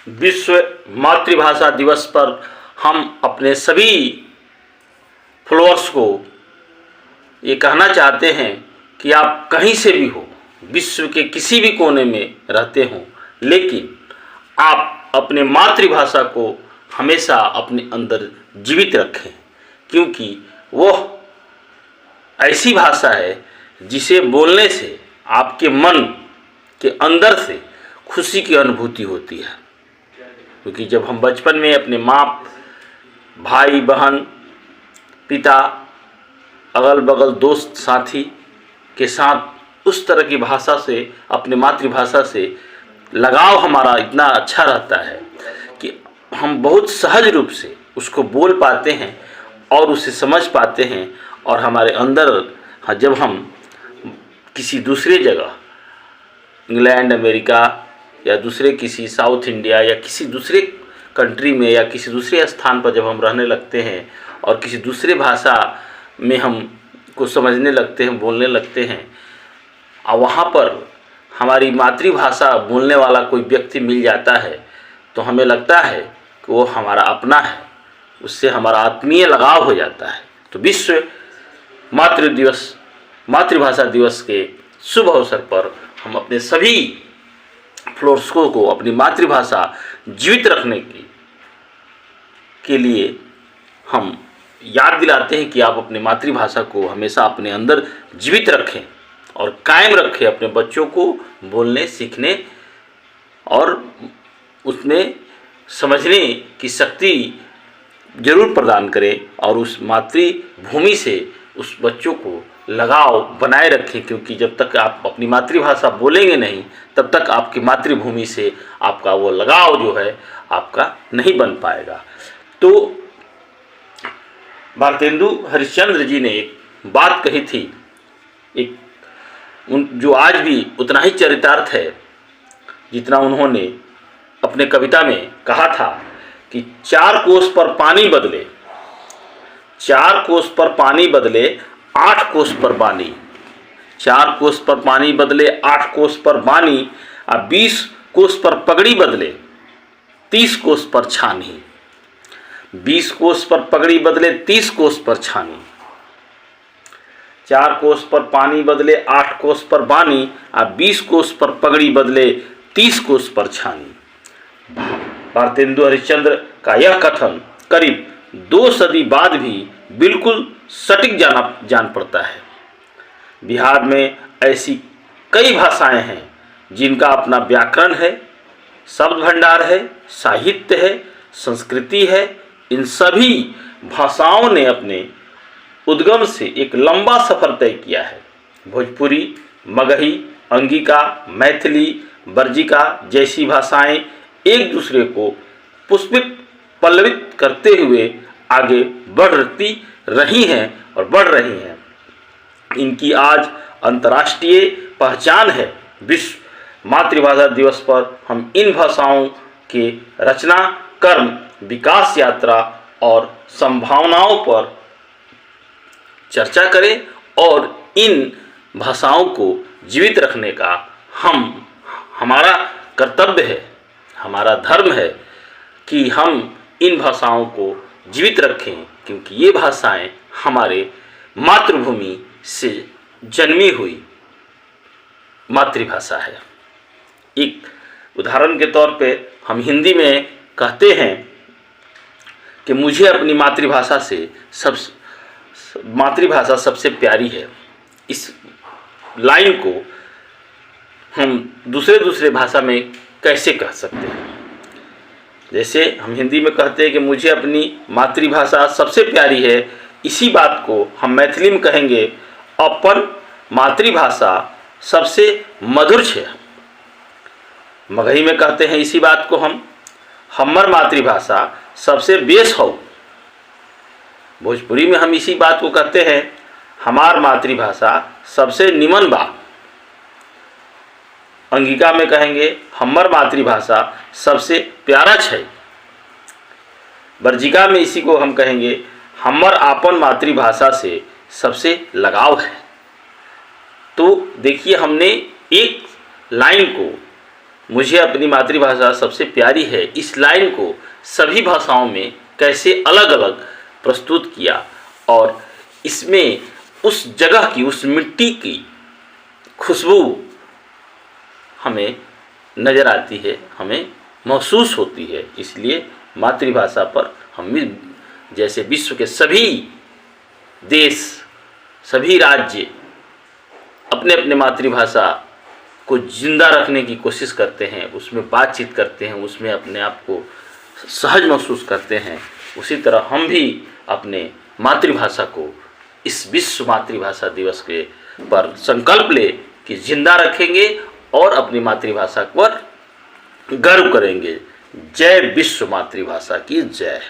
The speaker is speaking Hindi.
विश्व मातृभाषा दिवस पर हम अपने सभी फॉलोअर्स को ये कहना चाहते हैं कि आप कहीं से भी हो, विश्व के किसी भी कोने में रहते हों, लेकिन आप अपने मातृभाषा को हमेशा अपने अंदर जीवित रखें, क्योंकि वह ऐसी भाषा है जिसे बोलने से आपके मन के अंदर से खुशी की अनुभूति होती है। क्योंकि जब हम बचपन में अपने माँ, भाई बहन, पिता, अगल बगल दोस्त साथी के साथ उस तरह की भाषा से, अपने मातृभाषा से लगाव हमारा इतना अच्छा रहता है कि हम बहुत सहज रूप से उसको बोल पाते हैं और उसे समझ पाते हैं। और हमारे अंदर जब हम किसी दूसरे जगह, इंग्लैंड, अमेरिका या दूसरे किसी साउथ इंडिया या किसी दूसरे कंट्री में या किसी दूसरे स्थान पर जब हम रहने लगते हैं और किसी दूसरे भाषा में हम को समझने लगते हैं, बोलने लगते हैं, और वहाँ पर हमारी मातृभाषा बोलने वाला कोई व्यक्ति मिल जाता है तो हमें लगता है कि वो हमारा अपना है, उससे हमारा आत्मीय लगाव हो जाता है। तो विश्व मातृभाषा दिवस के शुभ अवसर पर हम अपने सभी फ्लोर्सकों को अपनी मातृभाषा जीवित रखने के लिए हम याद दिलाते हैं कि आप अपनी मातृभाषा को हमेशा अपने अंदर जीवित रखें और कायम रखें, अपने बच्चों को बोलने, सीखने और उसमें समझने की शक्ति जरूर प्रदान करें और उस मातृभूमि से उस बच्चों को लगाव बनाए रखें। क्योंकि जब तक आप अपनी मातृभाषा बोलेंगे नहीं, तब तक आपकी मातृभूमि से आपका वो लगाव जो है आपका नहीं बन पाएगा। तो भारतेंदु हरिश्चंद्र जी ने एक बात कही थी, जो आज भी उतना ही चरितार्थ है जितना उन्होंने अपने कविता में कहा था कि 4 कोस पर पानी बदले, 4 कोस पर पानी बदले, 8 कोस पर बानी, 4 कोस पर पानी बदले, 8 कोस पर बानी, और 20 कोस पर पगड़ी बदले, 30 कोस पर छानी, 20 कोस पर पगड़ी बदले, 30 कोस पर छानी, 4 कोस पर पानी बदले, 8 कोस पर बानी, और 20 कोस पर पगड़ी बदले, 30 कोस पर छानी। भारतेंदु हरिश्चंद्र का यह कथन करीब 2 सदी बाद भी बिल्कुल सटीक जान पड़ता है। बिहार में ऐसी कई भाषाएं हैं जिनका अपना व्याकरण है, शब्द भंडार है, साहित्य है, संस्कृति है। इन सभी भाषाओं ने अपने उद्गम से एक लंबा सफर तय किया है। भोजपुरी, मगही, अंगिका, मैथिली, बर्जिका जैसी भाषाएं एक दूसरे को पुष्पित पल्लवित करते हुए आगे बढ़ती रही हैं और बढ़ रही हैं। इनकी आज अंतर्राष्ट्रीय पहचान है। विश्व मातृभाषा दिवस पर हम इन भाषाओं के रचना, कर्म, विकास यात्रा और संभावनाओं पर चर्चा करें और इन भाषाओं को जीवित रखने का हमारा कर्तव्य है, हमारा धर्म है कि हम इन भाषाओं को जीवित रखें, क्योंकि ये भाषाएं हमारे मातृभूमि से जन्मी हुई मातृभाषा है। एक उदाहरण के तौर पे हम हिंदी में कहते हैं कि मुझे अपनी मातृभाषा सबसे प्यारी है। इस लाइन को हम दूसरे भाषा में कैसे कह सकते हैं? जैसे हम हिंदी में कहते हैं कि मुझे अपनी मातृभाषा सबसे प्यारी है, इसी बात को हम मैथिली में कहेंगे अपन मातृभाषा सबसे मधुर है। मगही में कहते हैं इसी बात को हम हमर मातृभाषा सबसे बेस हो। भोजपुरी में हम इसी बात को कहते हैं हमार मातृभाषा सबसे निमन बा। अंगिका में कहेंगे हमर मातृभाषा सबसे प्यारा छै। बर्जिका में इसी को हम कहेंगे हमर आपन मातृभाषा से सबसे लगाव है। तो देखिए, हमने एक लाइन को मुझे अपनी मातृभाषा सबसे प्यारी है, इस लाइन को सभी भाषाओं में कैसे अलग अलग प्रस्तुत किया और इसमें उस जगह की, उस मिट्टी की खुशबू हमें नज़र आती है, हमें महसूस होती है। इसलिए मातृभाषा पर हम जैसे विश्व के सभी देश, सभी राज्य अपने अपने मातृभाषा को जिंदा रखने की कोशिश करते हैं, उसमें बातचीत करते हैं, उसमें अपने आप को सहज महसूस करते हैं। उसी तरह हम भी अपने मातृभाषा को इस विश्व मातृभाषा दिवस के पर संकल्प ले कि जिंदा रखेंगे और अपनी मातृभाषा पर गर्व करेंगे। जय विश्व मातृभाषा की जय।